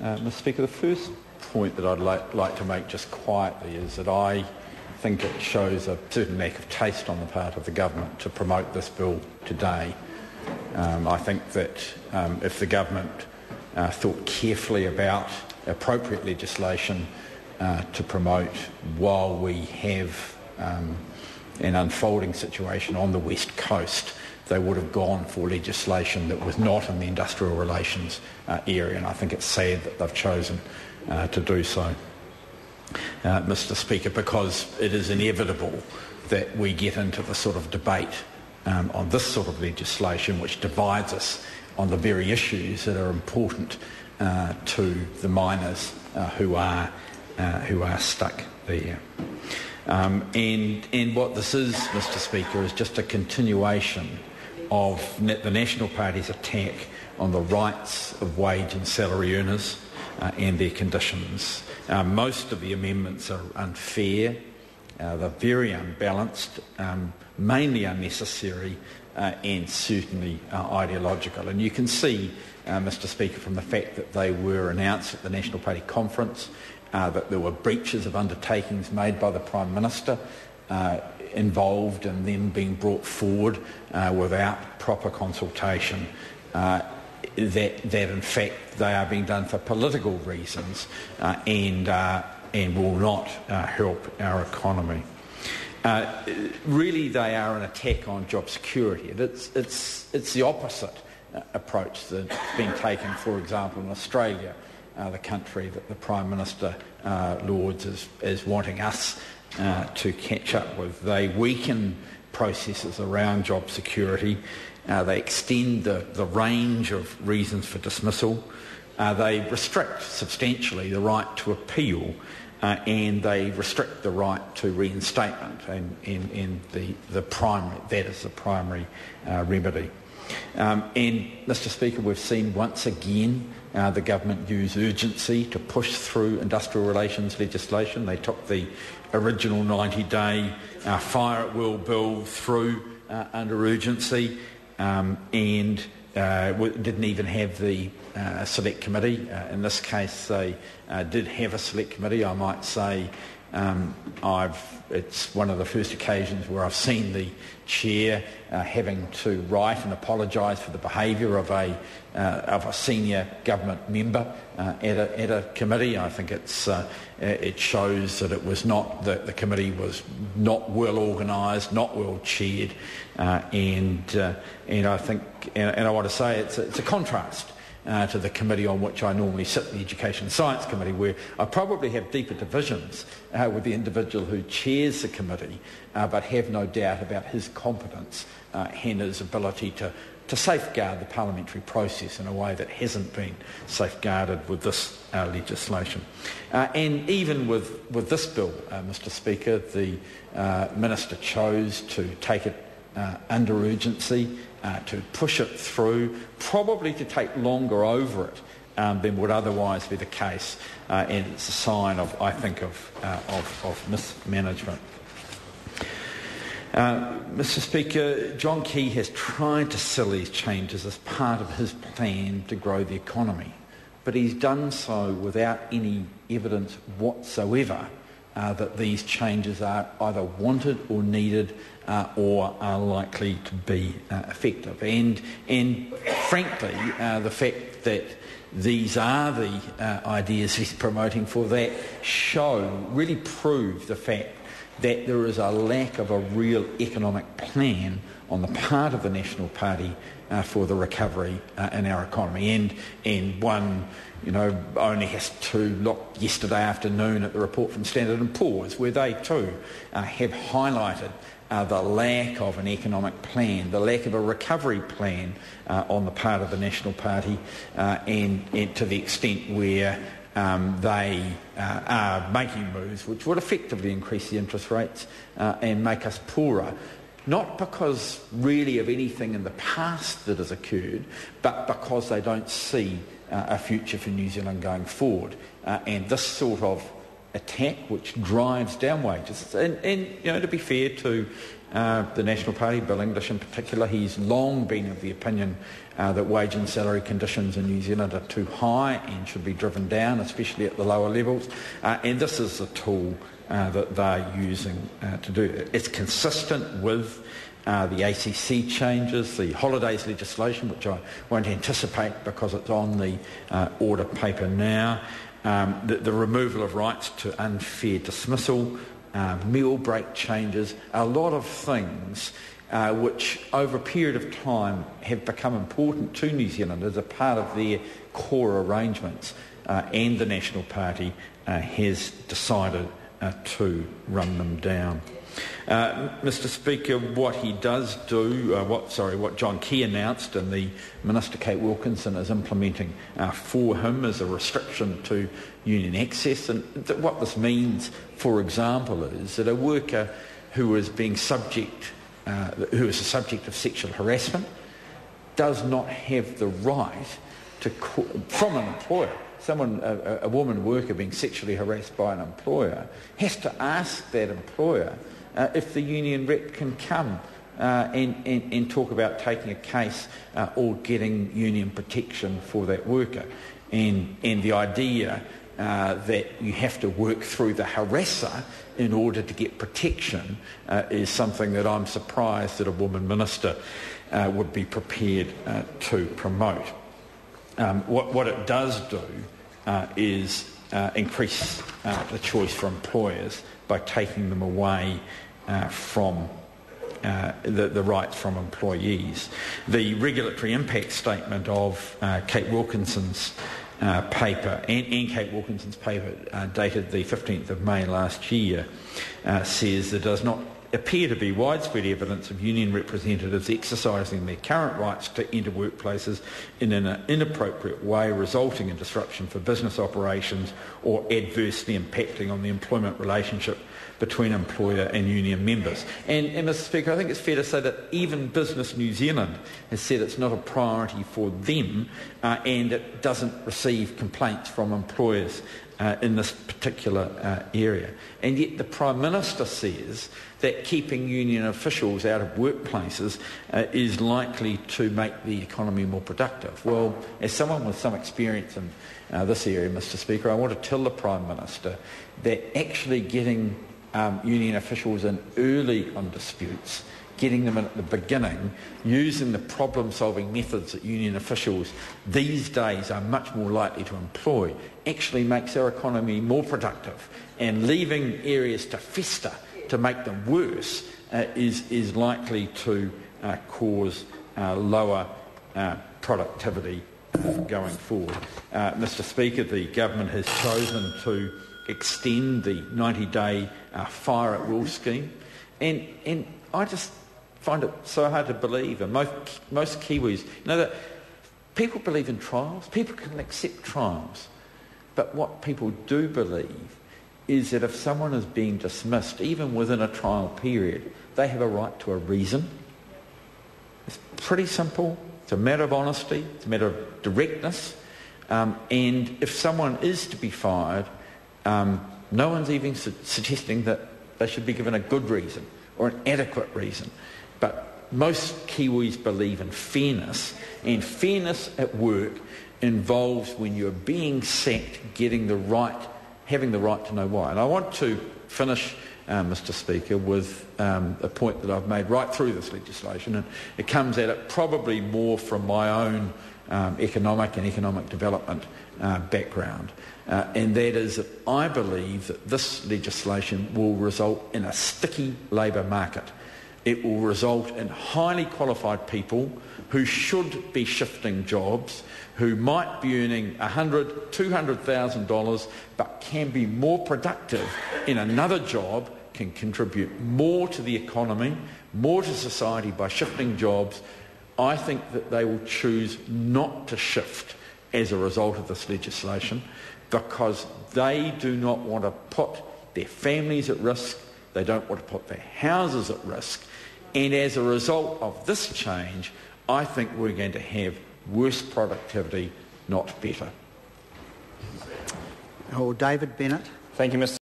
Mr. Speaker. The first point that I'd like to make just quietly is that I think it shows a certain lack of taste on the part of the government to promote this bill today. I think that if the government thought carefully about appropriate legislation to promote while we have an unfolding situation on the West Coast, they would have gone for legislation that was not in the industrial relations area, and I think it's sad that they've chosen to do so, Mr. Speaker, because it is inevitable that we get into the sort of debate on this sort of legislation which divides us on the very issues that are important to the miners who are stuck there. And what this is, Mr. Speaker, is just a continuation of the National Party's attack on the rights of wage and salary earners and their conditions. Most of the amendments are unfair, they're very unbalanced, mainly unnecessary and certainly ideological. And you can see, Mr. Speaker, from the fact that they were announced at the National Party conference, that there were breaches of undertakings made by the Prime Minister involved and then being brought forward without proper consultation, that in fact they are being done for political reasons and will not help our economy. Really, they are an attack on job security. It's the opposite approach that's been taken, for example, in Australia, the country that the Prime Minister lauds as wanting us to catch up with. They weaken processes around job security. They extend the range of reasons for dismissal. They restrict substantially the right to appeal, and they restrict the right to reinstatement, and the primary, that is the primary remedy. And, Mr. Speaker, we've seen once again the government use urgency to push through industrial relations legislation. They took the original 90-day fire at will bill through under urgency and didn't even have the select committee. In this case, they did have a select committee. I might say it's one of the first occasions where I've seen the chair having to write and apologise for the behaviour of a senior government member at a committee. I think it shows that it was not that the committee was not well organised, not well chaired, and I think and I want to say it's a contrast to the committee on which I normally sit, the Education and Science Committee, where I probably have deeper divisions with the individual who chairs the committee, but have no doubt about his competence and his ability to safeguard the parliamentary process in a way that hasn't been safeguarded with this legislation. And even with this bill, Mr. Speaker, the Minister chose to take it under urgency, to push it through, probably to take longer over it than would otherwise be the case, and it's a sign of, I think, of mismanagement. Mr. Speaker, John Key has tried to sell these changes as part of his plan to grow the economy, but he's done so without any evidence whatsoever that these changes are either wanted or needed or are likely to be effective. And frankly, the fact that these are the ideas he's promoting for that really prove the fact that there is a lack of a real economic plan on the part of the National Party for the recovery in our economy. And one, only has to look yesterday afternoon at the report from Standard & Poor's, where they too have highlighted the lack of an economic plan, the lack of a recovery plan on the part of the National Party, and to the extent where they are making moves which would effectively increase the interest rates and make us poorer. Not because really of anything in the past that has occurred, but because they don't see a future for New Zealand going forward. And this sort of attack which drives down wages. And to be fair to the National Party, Bill English in particular, he's long been of the opinion that wage and salary conditions in New Zealand are too high and should be driven down, especially at the lower levels. And this is the tool that they're using to do it. It's consistent with the ACC changes, the holidays legislation, which I won't anticipate because it's on the order paper now, the removal of rights to unfair dismissal, meal break changes, a lot of things which over a period of time have become important to New Zealand as a part of their core arrangements, and the National Party has decided to run them down. Mr Speaker, what he does do, what John Key announced and the Minister Kate Wilkinson is implementing for him is a restriction to union access. And what this means, for example, is that a worker who is a subject of sexual harassment does not have the right to from an employer. A woman worker being sexually harassed by an employer has to ask that employer if the union rep can come and talk about taking a case or getting union protection for that worker. And the idea that you have to work through the harasser in order to get protection is something that I'm surprised that a woman minister would be prepared to promote. What it does do is increase the choice for employers by taking them away from the rights from employees. The regulatory impact statement of Kate Wilkinson's paper and Kate Wilkinson's paper dated the 15th of May last year says there does not appear to be widespread evidence of union representatives exercising their current rights to enter workplaces in an inappropriate way, resulting in disruption for business operations or adversely impacting on the employment relationship between employer and union members. And Mr Speaker, I think it's fair to say that even Business New Zealand has said it's not a priority for them and it doesn't receive complaints from employers in this particular area. And yet the Prime Minister says that keeping union officials out of workplaces is likely to make the economy more productive. Well, as someone with some experience in this area, Mr Speaker, I want to tell the Prime Minister that actually getting union officials in early on disputes, getting them in at the beginning, using the problem-solving methods that union officials these days are much more likely to employ, actually makes our economy more productive. And leaving areas to fester to make them worse is likely to cause lower productivity going forward. Mr Speaker, the government has chosen to extend the 90-day fire at will scheme, and I just find it so hard to believe, and most Kiwis know that people believe in trials, people can accept trials, but what people do believe is that if someone is being dismissed, even within a trial period, they have a right to a reason. It's pretty simple, it's a matter of honesty, it's a matter of directness, and if someone is to be fired, no one's even suggesting that they should be given a good reason or an adequate reason. But most Kiwis believe in fairness, and fairness at work involves when you're being sacked, having the right to know why. And I want to finish, Mr Speaker, with a point that I've made right through this legislation, and it comes at it probably more from my own economic development background, and that is that I believe that this legislation will result in a sticky labour market. It will result in highly qualified people who should be shifting jobs, who might be earning $100,000, $200,000, but can be more productive in another job, can contribute more to the economy, more to society by shifting jobs. I think that they will choose not to shift as a result of this legislation because they do not want to put their families at risk, they don't want to put their houses at risk, and as a result of this change, I think we're going to have worse productivity, not better. David Bennett. Thank you, Mr.